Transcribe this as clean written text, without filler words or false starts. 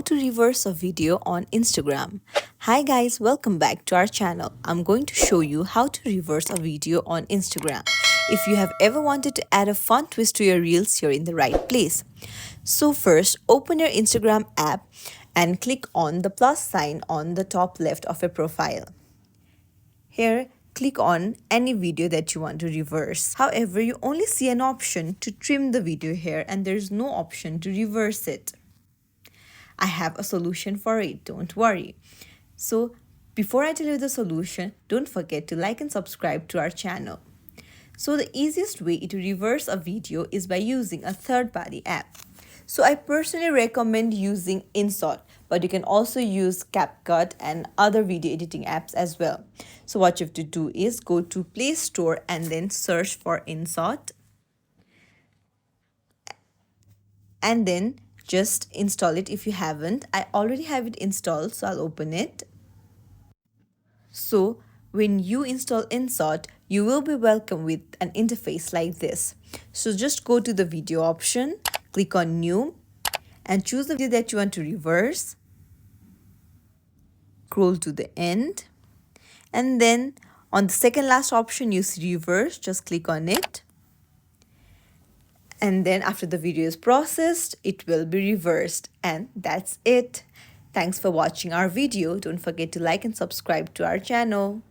to reverse a video on Instagram. Hi guys, welcome back to our channel. I'm going to show you how to reverse a video on Instagram. If you have ever wanted to add a fun twist to your reels, you're in the right place. So first, open your Instagram app and click on the plus sign on the top left of your profile. Here, click on any video that you want to reverse. However, you only see an option to trim the video here and there's no option to reverse it. I have a solution for it, don't worry. So before I tell you the solution, don't forget to like and subscribe to our channel. So the easiest way to reverse a video is by using a third-party app. So I personally recommend using InShot, but you can also use CapCut and other video editing apps as well. So what you have to do is go to Play Store and then search for InShot. And then just install it if you haven't. I already have it installed, so I'll open it. So when you install InShot, you will be welcomed with an interface like this. So just go to the video option, click on New, and choose the video that you want to reverse. Scroll to the end, and then on the second last option you see reverse, just click on it. And then after the video is processed, it will be reversed. And that's it. Thanks for watching our video. Don't forget to like and subscribe to our channel.